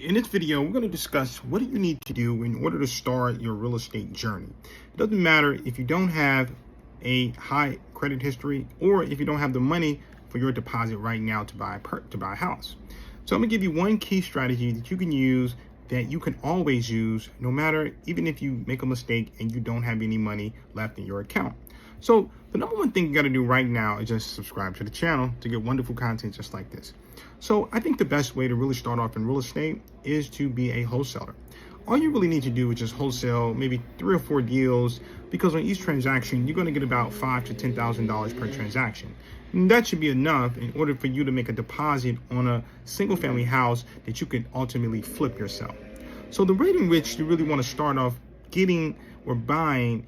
In this video, we're going to discuss what do you need to do in order to start your real estate journey. It doesn't matter if you don't have a high credit history or if you don't have the money for your deposit right now to buy a house. So I'm going to give you one key strategy that you can use, that you can always use, no matter, even if you make a mistake and you don't have any money left in your account. So the number one thing you got to do right now is just subscribe to the channel to get wonderful content just like this. So I think the best way to really start off in real estate is to be a wholesaler. All you really need to do is just wholesale maybe 3 or 4 deals, because on each transaction, you're going to get about $5,000 to $10,000 per transaction. And that should be enough in order for you to make a deposit on a single family house that you could ultimately flip yourself. So the rate in which you really want to start off getting or buying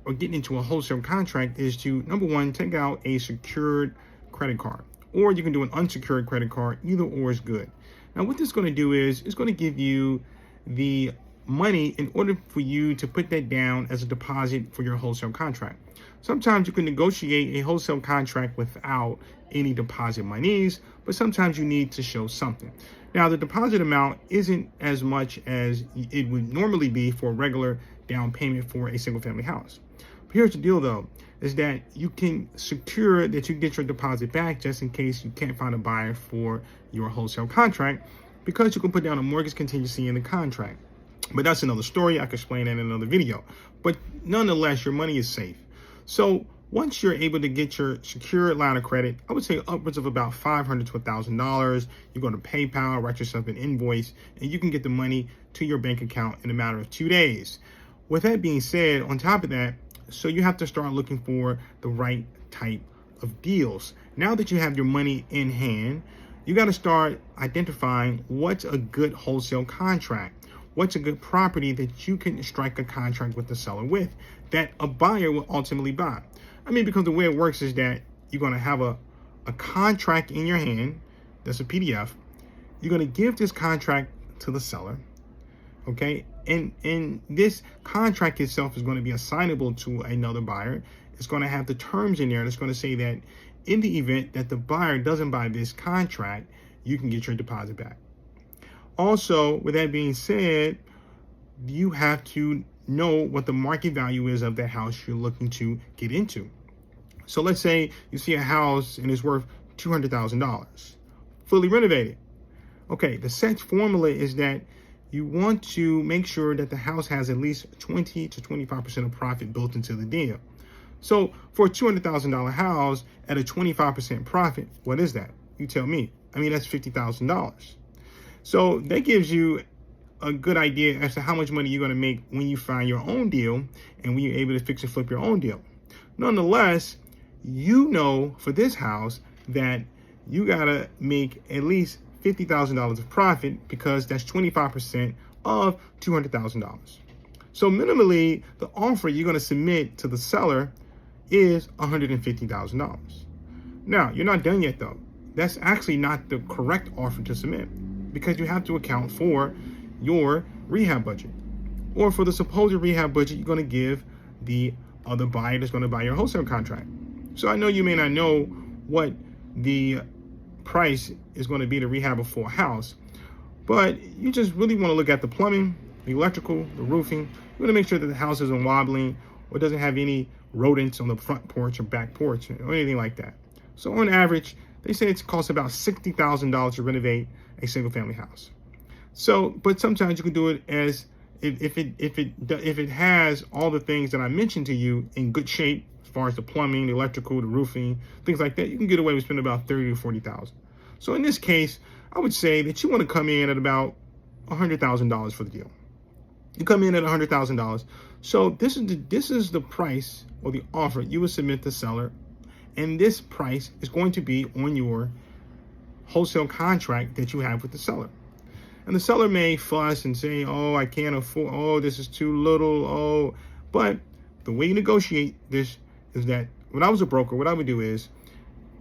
or getting into a wholesale contract is to, number one, take out a secured credit card, or you can do an unsecured credit card. Either or is good. Now, what this is going to do is it's going to give you the money in order for you to put that down as a deposit for your wholesale contract. Sometimes you can negotiate a wholesale contract without any deposit monies, but sometimes you need to show something. Now, the deposit amount isn't as much as it would normally be for a regular down payment for a single family house. But here's the deal though, is that you can secure that you get your deposit back just in case you can't find a buyer for your wholesale contract, because you can put down a mortgage contingency in the contract. But that's another story. I can explain that in another video. But nonetheless, your money is safe. So once you're able to get your secure line of credit, I would say upwards of about $500 to $1,000, you go to PayPal, write yourself an invoice, and you can get the money to your bank account in a matter of 2 days. With that being said, on top of that, so you have to start looking for the right type of deals. Now that you have your money in hand, you got to start identifying what's a good wholesale contract. What's a good property that you can strike a contract with the seller with, that a buyer will ultimately buy. I mean, because the way it works is that you're going to have a contract in your hand. That's a PDF. You're going to give this contract to the seller. Okay. And this contract itself is going to be assignable to another buyer. It's going to have the terms in there that's going to say that in the event that the buyer doesn't buy this contract, you can get your deposit back. Also, with that being said, you have to know what the market value is of that house you're looking to get into. So let's say you see a house and it's worth $200,000, fully renovated. Okay, the set formula is that you want to make sure that the house has at least 20 to 25% of profit built into the deal. So for a $200,000 house at a 25% profit, what is that? You tell me. I mean, that's $50,000. So that gives you a good idea as to how much money you're going to make when you find your own deal and when you're able to fix and flip your own deal. Nonetheless, you know for this house that you got to make at least $50,000 of profit, because that's 25% of $200,000. So minimally, the offer you're going to submit to the seller is $150,000. Now, you're not done yet though. That's actually not the correct offer to submit, because you have to account for your rehab budget, or for the supposed rehab budget you're going to give the other buyer that's going to buy your wholesale contract. So I know you may not know what the price is going to be to rehab a full house, but you just really want to look at the plumbing, the electrical, the roofing. You want to make sure that the house isn't wobbling or doesn't have any rodents on the front porch or back porch or anything like that. So on average, they say it costs about $60,000 to renovate a single family house. So, but sometimes you can do it as if it has all the things that I mentioned to you in good shape, as far as the plumbing, the electrical, the roofing, things like that, you can get away with spending about $30,000 to $40,000. So in this case, I would say that you want to come in at about $100,000 for the deal. You come in at $100,000. So this is the price or the offer you would submit to the seller, and this price is going to be on your wholesale contract that you have with the seller. And the seller may fuss and say, oh, I can't afford, oh, this is too little, oh. But the way you negotiate this is that when I was a broker, what I would do is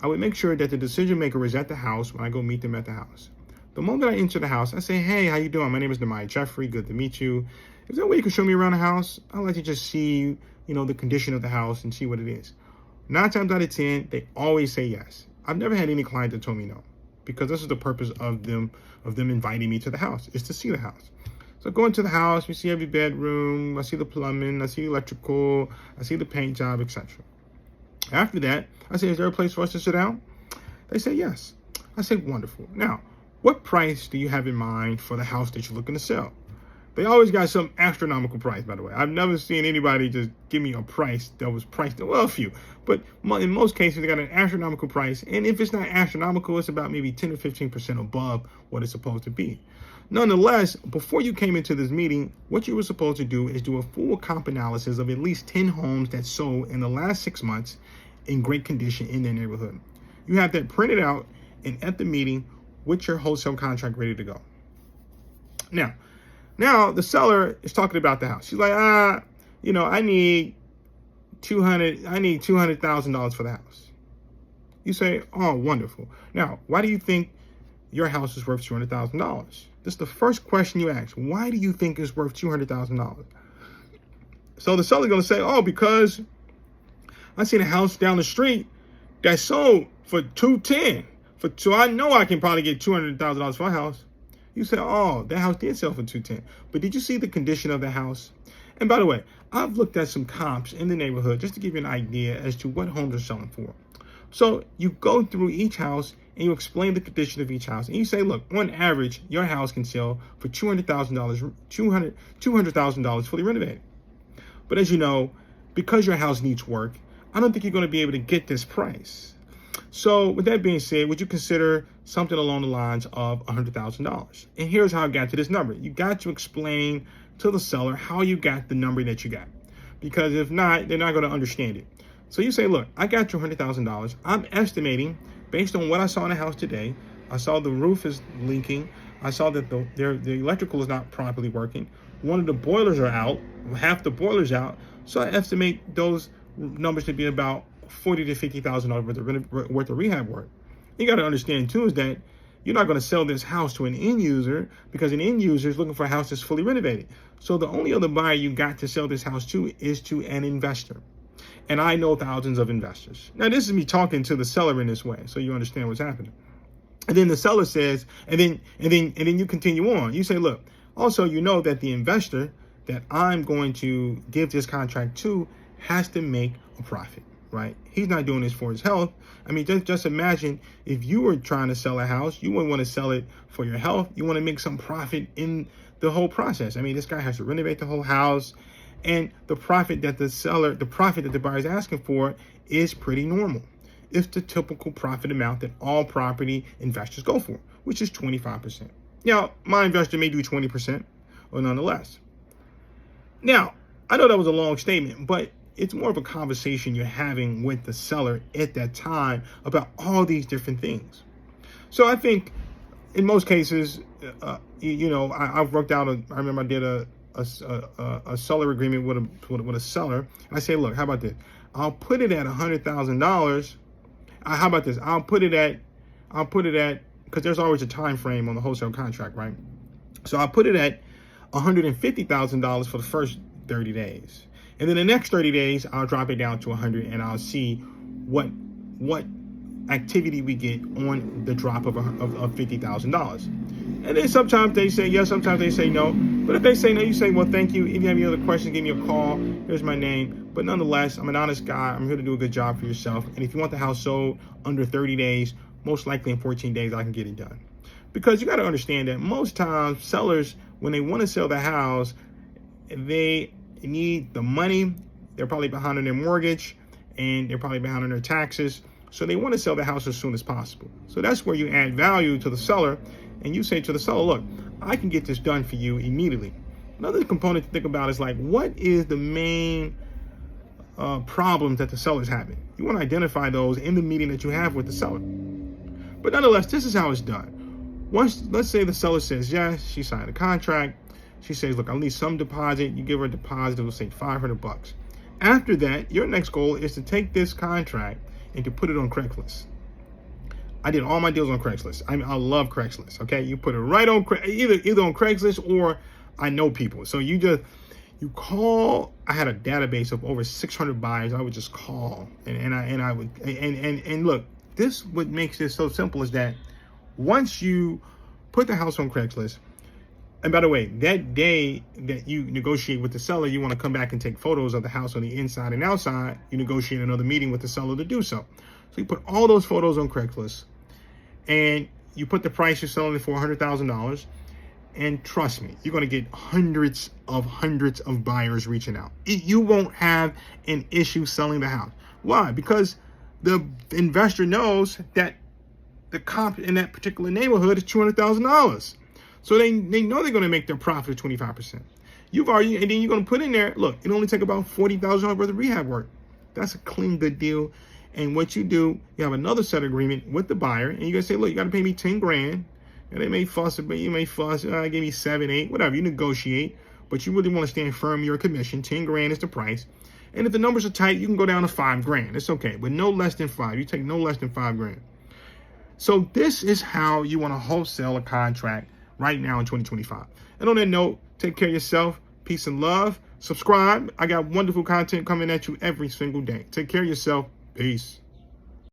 I would make sure that the decision maker is at the house when I go meet them at the house. The moment I enter the house, I say, hey, how you doing? My name is Nehemiah Jeffrey. Good to meet you. Is there a way you can show me around the house? I'd like to just see, the condition of the house and see what it is. 9 times out of 10, they always say yes. I've never had any client that told me no, because this is the purpose of them of them inviting me to the house, is to see the house. So I go into the house, we see every bedroom, I see the plumbing, I see the electrical, I see the paint job, etc. After that, I say, is there a place for us to sit down? They say yes. I say, wonderful. Now, what price do you have in mind for the house that you're looking to sell? They always got some astronomical price, by the way. I've never seen anybody just give me a price that was priced, well, a few. But in most cases, they got an astronomical price. And if it's not astronomical, it's about maybe 10 or 15% above what it's supposed to be. Nonetheless, before you came into this meeting, what you were supposed to do is do a full comp analysis of at least 10 homes that sold in the last 6 months in great condition in their neighborhood. You have that printed out and at the meeting with your wholesale contract ready to go. Now the seller is talking about the house. She's like, I need $200,000 for the house. You say, oh, wonderful. Now, why do you think your house is worth $200,000? This is the first question you ask. Why do you think it's worth $200,000? So the seller's going to say, oh, because I seen a house down the street that sold for $210,000. So I know I can probably get $200,000 for a house. You say, oh, that house did sell for $210,000. But did you see the condition of the house? And by the way, I've looked at some comps in the neighborhood just to give you an idea as to what homes are selling for. So you go through each house and you explain the condition of each house. And you say, look, on average, your house can sell for $200,000 fully renovated. But as you know, because your house needs work, I don't think you're going to be able to get this price. So with that being said, would you consider something along the lines of $100,000? And here's how I got to this number. You got to explain to the seller how you got the number that you got. Because if not, they're not going to understand it. So you say, look, I got you $100,000. I'm estimating, based on what I saw in the house today, I saw the roof is leaking. I saw that the electrical is not properly working. One of the boilers are out, half the boiler's out. So I estimate those numbers to be about $40,000 to $50,000 worth of rehab work. You got to understand too is that you're not going to sell this house to an end user because an end user is looking for a house that's fully renovated. So the only other buyer you got to sell this house to is to an investor. And I know thousands of investors. Now this is me talking to the seller in this way, so you understand what's happening. And then the seller says, and then you continue on. You say, look, also you know that the investor that I'm going to give this contract to has to make a profit, right? He's not doing this for his health. I mean, just imagine if you were trying to sell a house, you wouldn't want to sell it for your health. You want to make some profit in the whole process. I mean, this guy has to renovate the whole house, and the profit that the buyer is asking for is pretty normal. It's the typical profit amount that all property investors go for, which is 25%. Now, my investor may do 20%, or nonetheless. Now, I know that was a long statement, but it's more of a conversation you're having with the seller at that time about all these different things. So I think in most cases, I've worked out, I remember I did a seller agreement with a seller. And I say, look, how about this? I'll put it at $100,000. How about this? I'll put it at, because there's always a time frame on the wholesale contract, right? So I'll put it at $150,000 for the first 30 days. And then the next 30 days, I'll drop it down to 100 and I'll see what activity we get on the drop of $50,000. And then sometimes they say yes, sometimes they say no. But if they say no, you say, well, thank you. If you have any other questions, give me a call. Here's my name. But nonetheless, I'm an honest guy. I'm here to do a good job for yourself. And if you want the house sold under 30 days, most likely in 14 days, I can get it done. Because you got to understand that most times sellers, when they want to sell the house, they need the money. They're probably behind on their mortgage and they're probably behind on their taxes. So they want to sell the house as soon as possible. So that's where you add value to the seller. And you say to the seller, look, I can get this done for you immediately. Another component to think about is like, what is the main problems that the seller's having? You want to identify those in the meeting that you have with the seller. But nonetheless, this is how it's done. Once, let's say the seller says yes, she signed a contract. She says, look, I'll need some deposit. You give her a deposit, it will say $500. After that, your next goal is to take this contract and to put it on Craigslist. I did all my deals on Craigslist. I love Craigslist, okay? You put it right on, either on Craigslist or I know people. So you call. I had a database of over 600 buyers. I would just call and look, this what makes this so simple is that once you put the house on Craigslist. And by the way, that day that you negotiate with the seller, you want to come back and take photos of the house on the inside and outside. You negotiate another meeting with the seller to do so. So you put all those photos on Craigslist, and you put the price you're selling it for $100,000. And trust me, you're going to get hundreds of buyers reaching out. You won't have an issue selling the house. Why? Because the investor knows that the comp in that particular neighborhood is $200,000. So they know they're going to make their profit of 25%. You've already, and then you're going to put in there, look, it only take about $40,000 worth of rehab work. That's a clean, good deal. And what you do, you have another set agreement with the buyer, and you're going to say, look, you got to pay me 10 grand. And they may fuss, but you may fuss, give me 7, 8, whatever. You negotiate, but you really want to stand firm your commission. 10 grand is the price. And if the numbers are tight, you can go down to 5 grand. It's okay, but no less than 5. You take no less than 5 grand. So this is how you want to wholesale a contract right now in 2025. And on that note, take care of yourself. Peace and love. Subscribe. I got wonderful content coming at you every single day. Take care of yourself. Peace.